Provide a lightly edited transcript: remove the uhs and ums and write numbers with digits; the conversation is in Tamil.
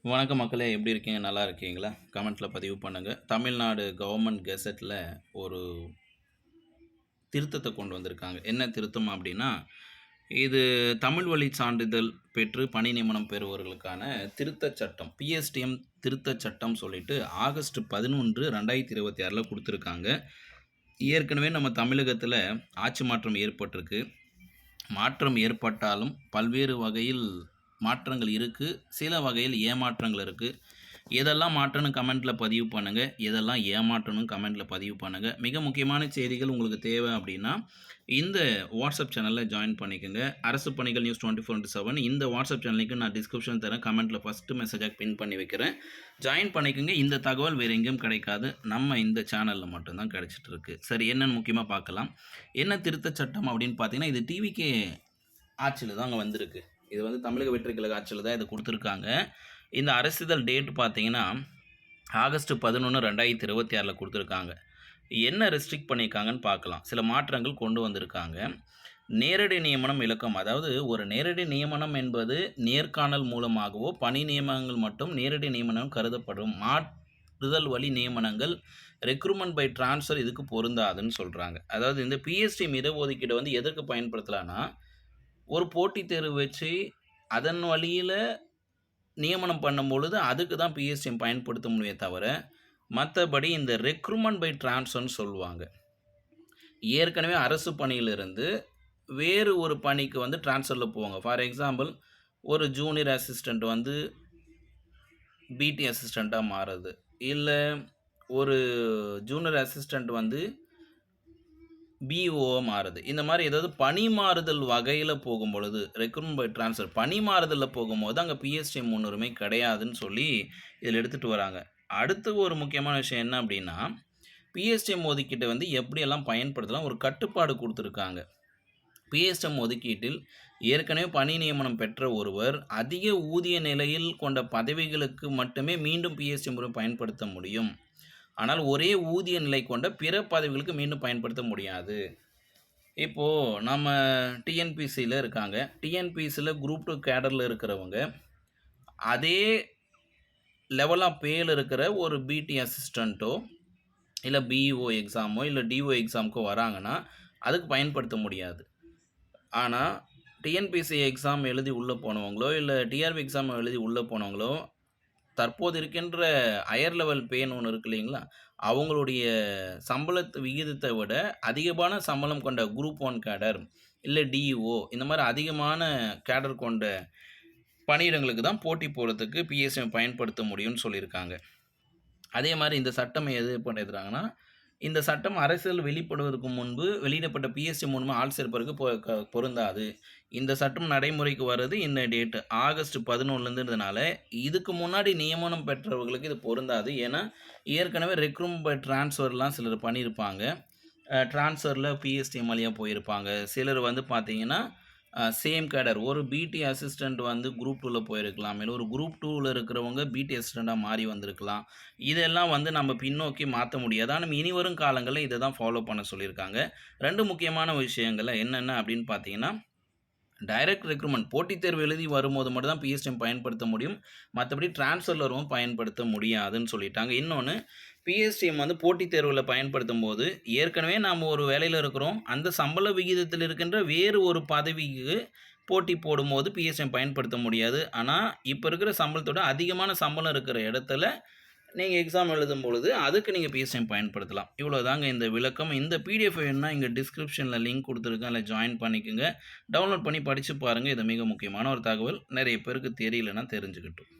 வணக்கம் மக்களே, எப்படி இருக்கீங்க? நல்லா இருக்கீங்களா? கமெண்ட்ல பதிவு பண்ணுங்க. தமிழ்நாடு கவர்மெண்ட் கெசட்ல ஒரு திருத்தத்த கொண்டு வந்திருக்காங்க. என்ன திருத்தம் அப்டின்னா, இது தமிழ் வழி சான்றிதழ் பெற்று பணி நியமனம் பெறுபவர்களுக்கான திருத்தச் சட்டம். பிஎஸ்டிஎம் திருத்தச் சட்டம் சொல்லிட்டு ஆகஸ்ட் 11, 2026ல குடுத்துருக்காங்க. ஏற்கனவே நம்ம தமிழகத்தில ஆட்சி மாற்றம் ஏற்பட்டிருக்கு. மாற்றம் ஏற்பட்டாலும் பல்வேறு வகையில் மாற்றங்கள் இருக்கு. சில வகையில் ஏமாற்றங்கள் இருக்கு. எதெல்லாம் மாற்றம்னு கமெண்ட்ல பதிவு பண்ணுங்க. எதெல்லாம் ஏமாற்றம்னு கமெண்ட்ல பதிவு பண்ணுங்க. மிக முக்கியமான செய்திகள் உங்களுக்கு தேவை அப்படின்னா, இந்த வாட்ஸ்அப் சேனல்ல ஜாயின் பண்ணிக்கங்க. அரசு பணிகள் நியூஸ் 24/7 இந்த வாட்ஸ்அப் சேனல் லிங்க் நான் டிஸ்கிரிப்ஷன் தரேன். கமெண்ட்ல ஃபர்ஸ்ட் மெசேஜா பின் பண்ணி வைக்கிறேன். ஜாயின் பண்ணிக்கங்க. இந்த தகவல் வேற எங்கேயும் கிடைக்காது. நம்ம இந்த சேனல்ல மட்டும் தான் கிடைச்சிட்டு இருக்கு. சரி, என்னன்னு முக்கியமா பார்க்கலாம். என்ன திருத்தச் சட்டம் அப்படின்னு பார்த்தீங்கன்னா, இது டிவிகே ஆட்சியில தாங்க வந்திருக்கு. இது வந்து தமிழக வெற்றி கழக ஆட்சியில தான் இத குடுத்துருக்காங்க. இந்த அரசிதழ் டேட் பார்த்தீங்கன்னா, ஆகஸ்ட் 11, 2026ல குடுத்துருக்காங்க. என்ன ரெஸ்ட்ரிக்ட் பண்ணியிருக்காங்கன்னு பார்க்கலாம். சில மாற்றங்கள் கொண்டு வந்திருக்காங்க. நேரடி நியமனம் விளக்கம். அதாவது ஒரு நேரடி நியமனம் என்பது நேர்காணல் மூலமாகவோ, பணி நியமனங்கள் மட்டும் நேரடி நியமனம் கருதப்படும். மாற்றுதல் வழி நியமனங்கள் ரெக்ரூட்மெண்ட் பை ட்ரான்ஸ்ஃபர் இதுக்கு பொருந்தாதுன்னு சொல்றாங்க. அதாவது இந்த பிஎஸ்டிஎம் இடஒதுக்கீட வந்து எதற்கு பயன்படுத்தலான்னா, ஒரு போட்டித் தேர்வு வச்சு அதன் வழியில நியமனம் பண்ணும்பொழுது அதுக்கு தான் பிஎஸ்டிஎம் பயன்படுத்த முடியுமே தவிர, மத்தபடி இந்த ரெக்ரூட்மெண்ட் பை ட்ரான்ஸ்ஃபர்ன்னு சொல்லுவாங்க. ஏற்கனவே அரசு பணியிலிருந்து வேறு ஒரு பணிக்கு வந்து ட்ரான்ஸ்ஃபர்ல போவாங்க. ஃபார் எக்ஸாம்பிள், ஒரு ஜூனியர் அசிஸ்டன்ட் வந்து பிடி அசிஸ்டன்ட்டா மாறுது. இல்ல ஒரு ஜூனியர் அசிஸ்டன்ட் வந்து பிஓவா மாறுது. இந்த மாரி ஏதாவது பணி மாறுதல் வகையில போகும்பொழுது, ரெக்ரூட்மெண்ட் பை ட்ரான்ஸ்ஃபர் பணி மாறுதல்ல போகும்போது அங்க பிஎஸ்டிஎம் முன்னுரிமை கிடையாதுன்னு சொல்லி இதில எடுத்துட்டு வராங்க. அடுத்து ஒரு முக்கியமான விஷயம் என்ன அப்டின்னா, பிஎஸ்டிஎம் ஒதுக்கீட்ட வந்து எப்படியெல்லாம் பயன்படுத்தலாம் ஒரு கட்டுப்பாடு குடுத்துருக்காங்க. பிஎஸ்டிஎம் ஒதுக்கீட்டில் ஏற்கனவே பணி நியமனம் பெற்ற ஒருவர் அதிக ஊதிய நிலையில் கொண்ட பதவிகளுக்கு மட்டுமே மீண்டும் பிஎஸ்டிஎம் முறை பயன்படுத்த முடியும். ஆனால் ஒரே ஊதிய நிலை கொண்ட பிற பதவிகளுக்கு மீண்டும் பயன்படுத்த முடியாது. இப்போ நம்ம டிஎன்பிசில இருக்காங்க. டிஎன்பிசில குரூப் 2 கேடர்ல இருக்கிறவங்க, அதே லெவல் ஆஃப் பேல இருக்கிற ஒரு பிடி அசிஸ்டன்ட்டோ, இல்ல பிஇஓ எக்ஸாமோ, இல்ல டிஓ எக்ஸாம்க்கோ வராங்கன்னா, அதுக்கு பயன்படுத்த முடியாது. ஆனா, டிஎன்பிசி எக்ஸாம் எழுதி உள்ள போனவங்களோ, இல்ல டிஆர்பி எக்ஸாம் எழுதி உள்ள போனவங்களோ, தற்போது இருக்கின்ற ஹையர் லெவல் பேன்னு ஒண்ணு இருக்கு இல்லைங்களா? அவங்களுடைய சம்பளத்து விகிதத்த விட அதிகமான சம்பளம் கொண்ட குரூப் 1 கேடர், இல்ல டிஇஓ இந்த மாரி அதிகமான கேடர் கொண்ட பணியிடங்களுக்கு தான் போட்டி போடுறதுக்கு பிஎஸ்டிஎம் பயன்படுத்த முடியும்னு சொல்லியிருக்காங்க. அதே மாரி இந்த சட்டம் எது பண்ணியிருக்காங்கன்னா, இந்த சட்டம் அரசியல் வெளிப்படுவதற்கு முன்பு வெளியிடப்பட்ட பிஎஸ்டி மூலமா ஆள் சேர்ப்பதற்கு பொருந்தாது. இந்த சட்டம் நடைமுறைக்கு வர்றது இந்த டேட் ஆகஸ்ட் 11ன்றதுனால, இதுக்கு முன்னாடி நியமனம் பெற்றவர்களுக்கு இது பொருந்தாது. ஏன்னா, ஏற்கனவே ரெக்ரூட்மெண்ட் பை ட்ரான்ஸ்ஃபர்லாம் சிலர் பண்ணியிருப்பாங்க. ட்ரான்ஸ்ஃபர்ல பிஎஸ்டிஎம் வழியா போயிருப்பாங்க. சிலர் வந்து பார்த்தீங்கன்னா, சேம் கேடர் ஒரு பிடி அசிஸ்டன்ட் வந்து குரூப் 2ல போயிருக்கலாம். இல்ல ஒரு குரூப் 2ல இருக்கிறவங்க பிடி அசிஸ்டன்ட்டா மாறி வந்திருக்கலாம். இதெல்லாம் வந்து நம்ம பின்னோக்கி மாத்த முடியாது. ஆனா, இனி வரும் காலங்கள்ல இத தான் ஃபாலோ பண்ண சொல்லியிருக்காங்க. 2 முக்கியமான விஷயங்கள் என்னென்ன அப்படின்னு பார்த்தீங்கன்னா, டைரக்ட் ரெக்ரூட்மெண்ட் போட்டித் தேர்வு எழுதி வரும்போது மட்டும் தான் பிஎஸ்டிஎம் பயன்படுத்த முடியும். மத்தபடி ட்ரான்ஸ்ஃபர்ல வரவும் பயன்படுத்த முடியாதுன்னு சொல்லிட்டாங்க. இன்னொன்னு, பிஎஸ்டிஎம் வந்து போட்டித் தேர்வுல பயன்படுத்தும்போது, ஏற்கனவே நாம ஒரு வேலையில இருக்கிறோம். அந்த சம்பள விகிதத்தில் இருக்கின்ற வேறு ஒரு பதவிக்கு போட்டி போடும்போது பிஎஸ்டிஎம் பயன்படுத்த முடியாது. ஆனா, இப்ப இருக்கிற சம்பளத்தோட அதிகமான சம்பளம் இருக்கிற இடத்துல நீங்க எக்ஸாம் எழுதும் பொழுது, அதுக்கு நீங்க பிஎஸ்டிஎம் பயன்படுத்தலாம். இவ்வளோதாங்க இந்த விளக்கம். இந்த பிடிஎஃப் வேணும்னா இங்க டிஸ்கிரிப்ஷன்ல லிங்க் குடுத்துருக்கேன். அதில ஜாயின் பண்ணிக்கங்க. டவுன்லோட் பண்ணி படிச்சு பாருங்க. இது மிக முக்கியமான ஒரு தகவல். நெறைய பேருக்கு தெரியலன்னா தெரிஞ்சுக்கட்டும்.